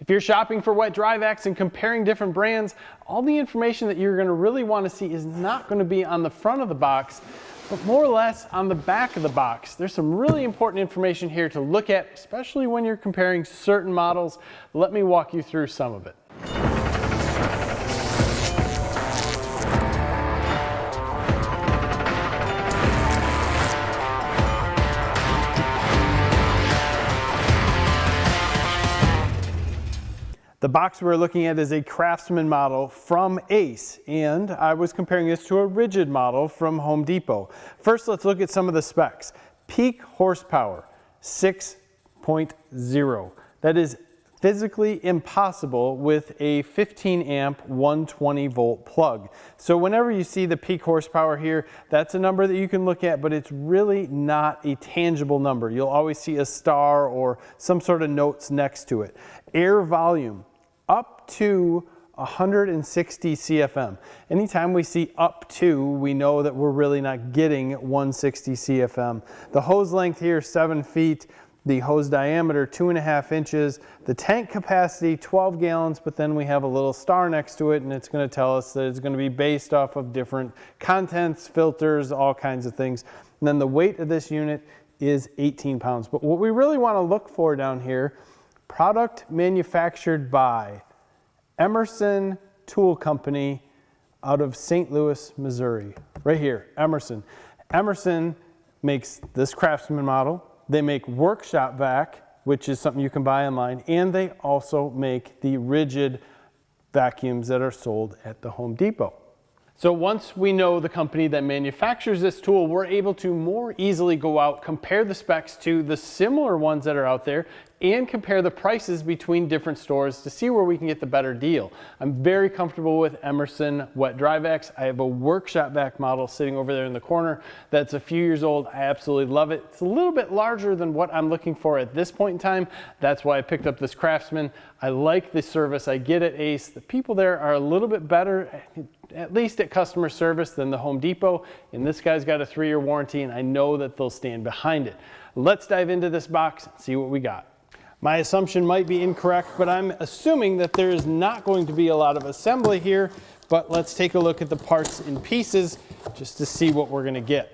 If you're shopping for wet dry vacs and comparing different brands, all the information that you're going to really want to see is not going to be on the front of the box, but more or less on the back of the box. There's some really important information here to look at, especially when you're comparing certain models. Let me walk you through some of it. The box we're looking at is a Craftsman model from Ace, and I was comparing this to a Ridgid model from Home Depot. First, let's look at some of the specs. Peak horsepower, 6.0. That is physically impossible with a 15 amp 120 volt plug. So whenever you see the peak horsepower here, that's a number that you can look at, but it's really not a tangible number. You'll always see a star or some sort of notes next to it. Air volume, up to 160 CFM. Anytime we see up to, we know that we're really not getting 160 CFM. The hose length here, 7 feet. The hose diameter, 2.5 inches. The tank capacity, 12 gallons, but then we have a little star next to it, and it's going to tell us that it's going to be based off of different contents, filters, all kinds of things. And then the weight of this unit is 18 pounds. But what we really want to look for down here, product manufactured by Emerson Tool Company out of St. Louis, Missouri. Right here, Emerson. Emerson makes this Craftsman model. They make Workshop Vac, which is something you can buy online, and they also make the Ridgid vacuums that are sold at the Home Depot. So once we know the company that manufactures this tool, we're able to more easily go out, compare the specs to the similar ones that are out there, and compare the prices between different stores to see where we can get the better deal. I'm very comfortable with Emerson wet dry vacs. I have a Workshop Vac model sitting over there in the corner that's a few years old. I absolutely love it. It's a little bit larger than what I'm looking for at this point in time. That's why I picked up this Craftsman. I like the service I get at Ace. The people there are a little bit better, at least at customer service, than the Home Depot. And this guy's got a 3-year warranty, and I know that they'll stand behind it. Let's dive into this box and see what we got. My assumption might be incorrect, but I'm assuming that there is not going to be a lot of assembly here, but let's take a look at the parts and pieces just to see what we're going to get.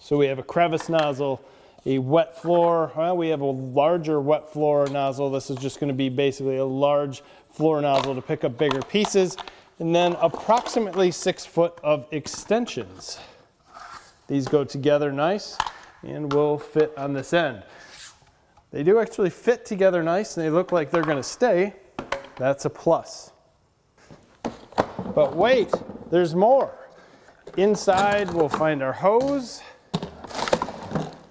So we have a crevice nozzle, a wet floor. Well, we have a larger wet floor nozzle. This is just going to be basically a large floor nozzle to pick up bigger pieces. And then approximately 6 foot of extensions. These go together nice and will fit on this end. They do actually fit together nice, and they look like they're going to stay. That's a plus. But wait, there's more. Inside we'll find our hose,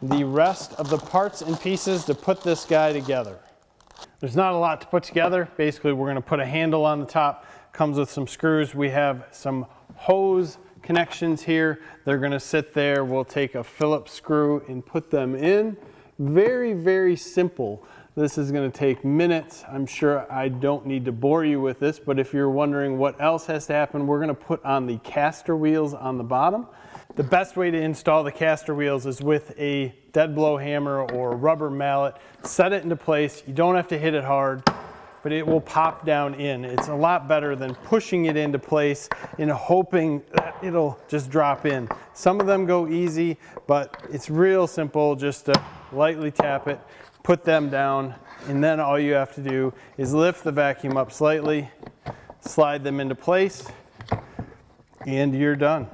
the rest of the parts and pieces to put this guy together. There's not a lot to put together. Basically, we're going to put a handle on the top. Comes with some screws. We have some hose connections here. They're going to sit there. We'll take a Phillips screw and put them in. Very, very simple. This is going to take minutes. I'm sure I don't need to bore you with this, but if you're wondering what else has to happen, we're going to put on the caster wheels on the bottom. The best way to install the caster wheels is with a dead blow hammer or rubber mallet. Set it into place. You don't have to hit it hard, but it will pop down in. It's a lot better than pushing it into place and hoping that it'll just drop in. Some of them go easy, but it's real simple. Just to lightly tap it, put them down, and then all you have to do is lift the vacuum up slightly, slide them into place, and you're done.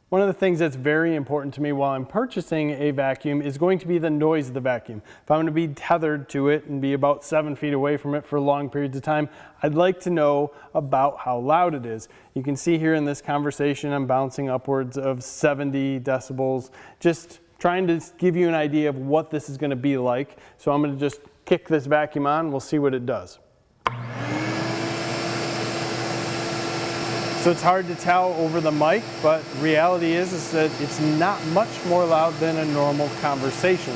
One of the things that's very important to me while I'm purchasing a vacuum is going to be the noise of the vacuum. If I'm going to be tethered to it and be about 7 feet away from it for long periods of time, I'd like to know about how loud it is. You can see here in this conversation I'm bouncing upwards of 70 decibels, just trying to give you an idea of what this is going to be like. So I'm going to just kick this vacuum on, we'll see what it does. So it's hard to tell over the mic, but reality is that it's not much more loud than a normal conversation.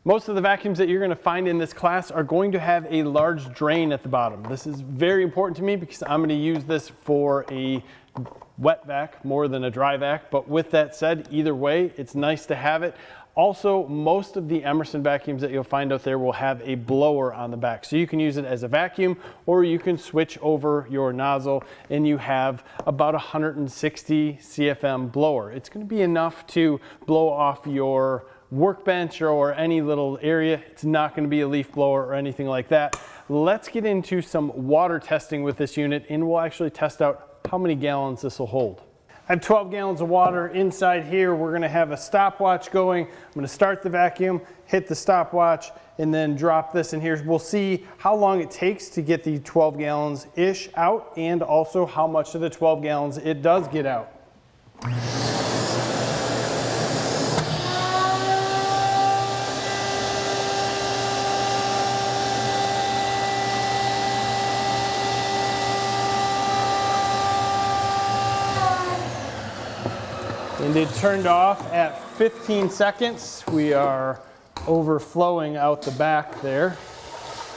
Most of the vacuums that you're going to find in this class are going to have a large drain at the bottom. This is very important to me because I'm going to use this for a wet vac more than a dry vac. But with that said, either way, it's nice to have it. Also, most of the Emerson vacuums that you'll find out there will have a blower on the back. So you can use it as a vacuum, or you can switch over your nozzle and you have about 160 CFM blower. It's going to be enough to blow off your workbench or any little area. It's not going to be a leaf blower or anything like that. Let's get into some water testing with this unit, and we'll actually test out how many gallons this will hold. I have 12 gallons of water inside here. We're going to have a stopwatch going. I'm going to start the vacuum, hit the stopwatch, and then drop this in here. We'll see how long it takes to get the 12 gallons-ish out, and also how much of the 12 gallons it does get out. And it turned off at 15 seconds. We are overflowing out the back there.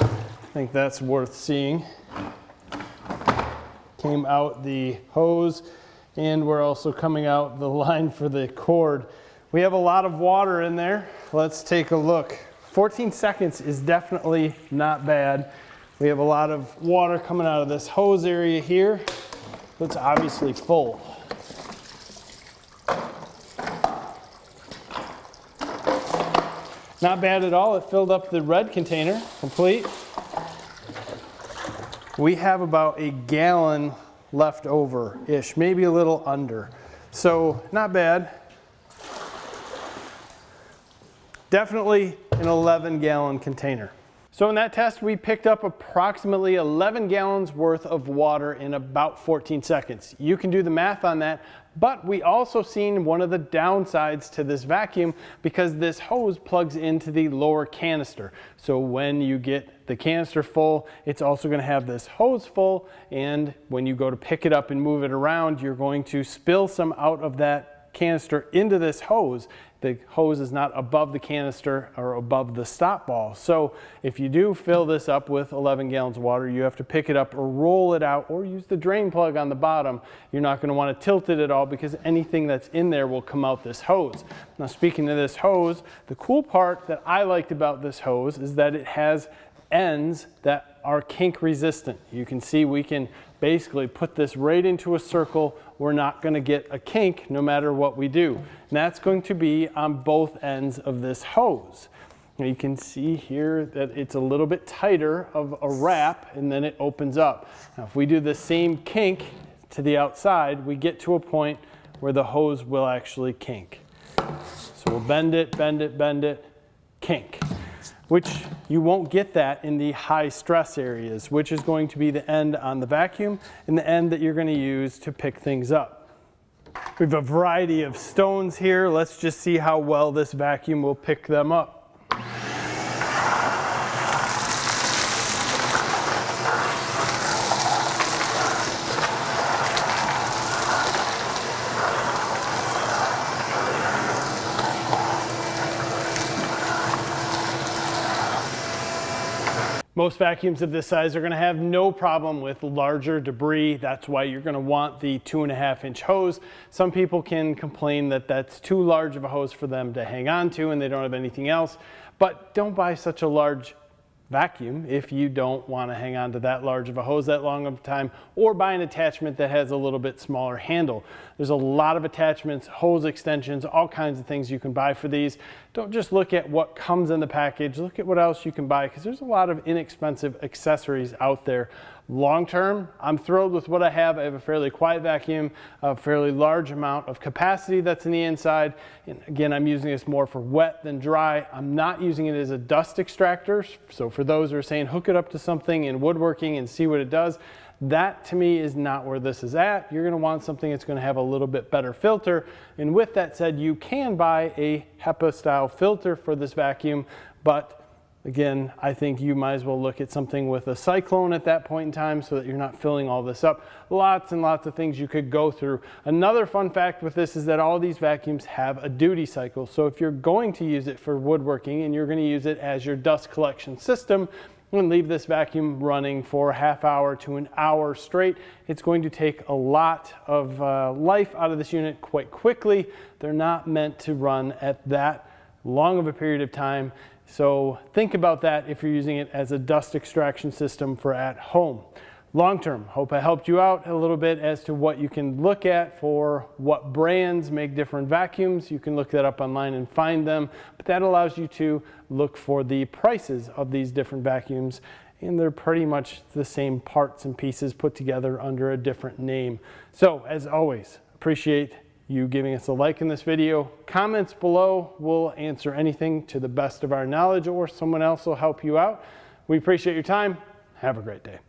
I think that's worth seeing. Came out the hose, and we're also coming out the line for the cord. We have a lot of water in there. Let's take a look. 14 seconds is definitely not bad. We have a lot of water coming out of this hose area here. It's obviously full. Not bad at all. It filled up the red container complete. We have about a gallon left over-ish, maybe a little under. So not bad. Definitely an 11-gallon container. So in that test, we picked up approximately 11 gallons worth of water in about 14 seconds. You can do the math on that, but we also seen one of the downsides to this vacuum because this hose plugs into the lower canister. So when you get the canister full, it's also going to have this hose full, and when you go to pick it up and move it around, you're going to spill some out of that canister into this hose. The hose is not above the canister or above the stop ball. So if you do fill this up with 11 gallons of water, you have to pick it up or roll it out or use the drain plug on the bottom. You're not going to want to tilt it at all because anything that's in there will come out this hose. Now, speaking of this hose, the cool part that I liked about this hose is that it has ends that are kink resistant. You can see we can basically put this right into a circle. We're not going to get a kink no matter what we do. And that's going to be on both ends of this hose. Now you can see here that it's a little bit tighter of a wrap, and then it opens up. Now if we do the same kink to the outside, we get to a point where the hose will actually kink. So we'll bend it, bend it, bend it, kink. Which you won't get that in the high stress areas, which is going to be the end on the vacuum and the end that you're going to use to pick things up. We have a variety of stones here. Let's just see how well this vacuum will pick them up. Most vacuums of this size are going to have no problem with larger debris. That's why you're going to want the 2.5-inch hose. Some people can complain that that's too large of a hose for them to hang on to and they don't have anything else. But don't buy such a large vacuum if you don't want to hang on to that large of a hose that long of a time, or buy an attachment that has a little bit smaller handle. There's a lot of attachments, hose extensions, all kinds of things you can buy for these. Don't just look at what comes in the package, look at what else you can buy, because there's a lot of inexpensive accessories out there. Long term, I'm thrilled with what I have. I have a fairly quiet vacuum, a fairly large amount of capacity that's in the inside. And again, I'm using this more for wet than dry. I'm not using it as a dust extractor. So for those who are saying hook it up to something in woodworking and see what it does, that to me is not where this is at. You're going to want something that's going to have a little bit better filter. And with that said, you can buy a HEPA style filter for this vacuum, but Again, I think you might as well look at something with a cyclone at that point in time so that you're not filling all this up. Lots and lots of things you could go through. Another fun fact with this is that all these vacuums have a duty cycle. So if you're going to use it for woodworking and you're going to use it as your dust collection system, and leave this vacuum running for a half hour to an hour straight, it's going to take a lot of life out of this unit quite quickly. They're not meant to run at that long of a period of time. So think about that if you're using it as a dust extraction system for at home. Long term, hope I helped you out a little bit as to what you can look at for what brands make different vacuums. You can look that up online and find them, but that allows you to look for the prices of these different vacuums, and they're pretty much the same parts and pieces put together under a different name. So as always, appreciate you giving us a like in this video. Comments below, we'll answer anything to the best of our knowledge, or someone else will help you out. We appreciate your time. Have a great day.